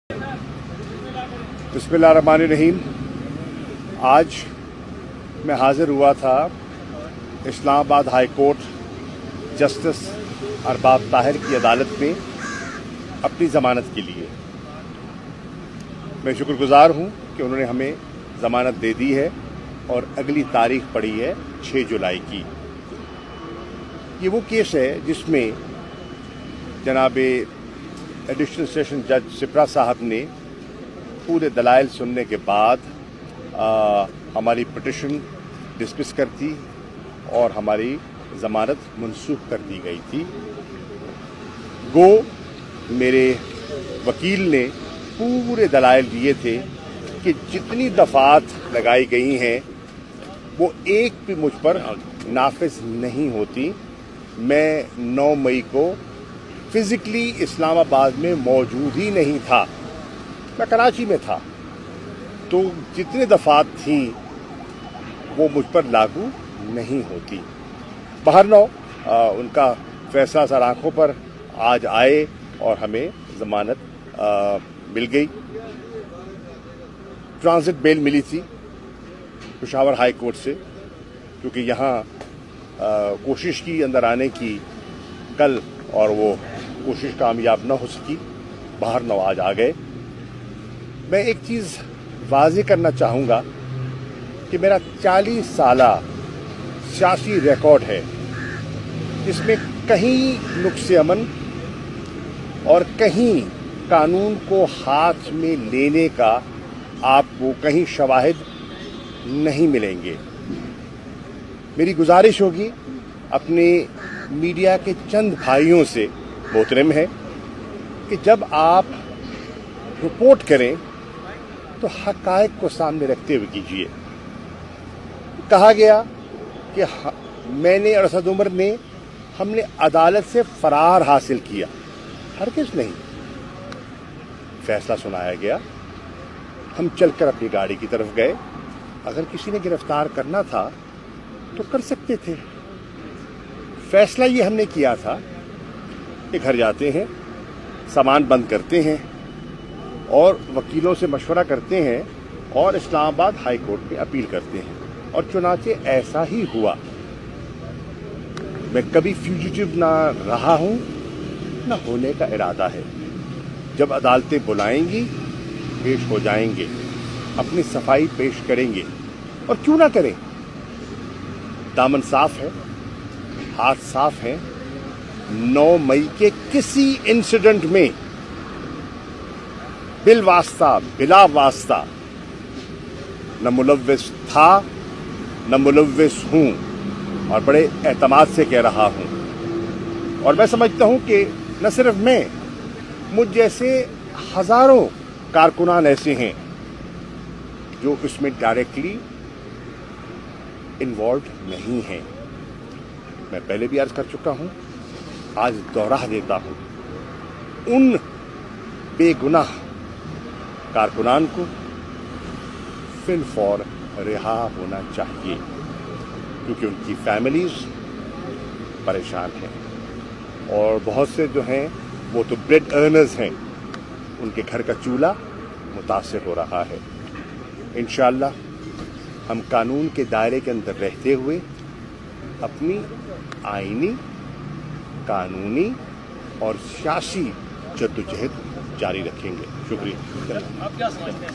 बिस्मिल्लाहिर्रहमानिर्रहीम। आज मैं हाजिर हुआ था Islamabad high court justice Arbab Tahir की अदालत में अपनी ज़मानत के लिए। मैं शुक्रगुजार हूं कि उन्होंने हमें ज़मानत दे दी है और अगली तारीख पड़ी है 6 जुलाई की। ये वो केस है जिसमें जनाब एडिशनल सेशन जज सिपरा साहब ने पूरे दलाइल सुनने के बाद हमारी पिटिशन डिसमिस कर दी और हमारी ज़मानत मनसूख कर दी गई थी। गो मेरे वकील ने पूरे दलाइल दिए थे कि जितनी दफ़ात लगाई गई हैं वो एक भी मुझ पर नाफिज नहीं होती। मैं 9 मई को फिज़िकली इस्लामाबाद में मौजूद ही नहीं था, मैं कराची में था, तो जितनी दफ़ात थी वो मुझ पर लागू नहीं होती। बहरनौ उनका फैसला सर आंखों पर आज आए और हमें ज़मानत मिल गई। ट्रांजिट बेल मिली थी पेशावर हाई कोर्ट से, क्योंकि यहाँ कोशिश की अंदर आने की कल और वो कोशिश कामयाब न हो सकी। बहरनौ आज आ गए। मैं एक चीज़ वाज़ेह करना चाहूँगा कि मेरा 40 साला सियासी रिकॉर्ड है, जिसमें कहीं नुक्से अमन और कहीं कानून को हाथ में लेने का आपको कहीं शवाहिद नहीं मिलेंगे। मेरी गुजारिश होगी अपने मीडिया के चंद भाइयों से, मोहतरम है, कि जब आप रिपोर्ट करें तो हक़ाइक़ को सामने रखते हुए कीजिए। कहा गया कि मैंने और असद उमर ने हमने अदालत से फरार हासिल किया। हरगिज़ नहीं। फैसला सुनाया गया, हम चलकर अपनी गाड़ी की तरफ गए। अगर किसी ने गिरफ्तार करना था तो कर सकते थे। फैसला ये हमने किया था कि घर जाते हैं, सामान बंद करते हैं और वकीलों से मशवरा करते हैं और इस्लामाबाद हाई कोर्ट में अपील करते हैं, और चुनाचे ऐसा ही हुआ। मैं कभी फ्यूजिटिव ना रहा हूं, ना होने का इरादा है। जब अदालतें बुलाएंगी पेश हो जाएंगे, अपनी सफाई पेश करेंगे, और क्यों ना करें। दामन साफ है, हाथ साफ है। 9 मई के किसी इंसिडेंट में बिल वास्ता बिला वास्ता न मुलव्विस था न मुलव्विस हूं, और बड़े एतमाद से कह रहा हूं। और मैं समझता हूं कि न सिर्फ मैं, मुझ जैसे हजारों कारकुनान ऐसे हैं जो इसमें डायरेक्टली इन्वॉल्व नहीं हैं। मैं पहले भी अर्ज कर चुका हूं, आज दोहरा देता हूं, उन बेगुनाह कारकुनान को फिलफौर रिहा होना चाहिए, क्योंकि उनकी फैमिलीज परेशान हैं और बहुत से जो हैं वो तो ब्रेड अर्नर्स हैं, उनके घर का चूल्हा मुतासिर हो रहा है। इंशाअल्लाह हम कानून के दायरे के अंदर रहते हुए अपनी आईनी, कानूनी और सियासी जद्दोजहद जारी रखेंगे। शुक्रिया। आप क्या समझते हैं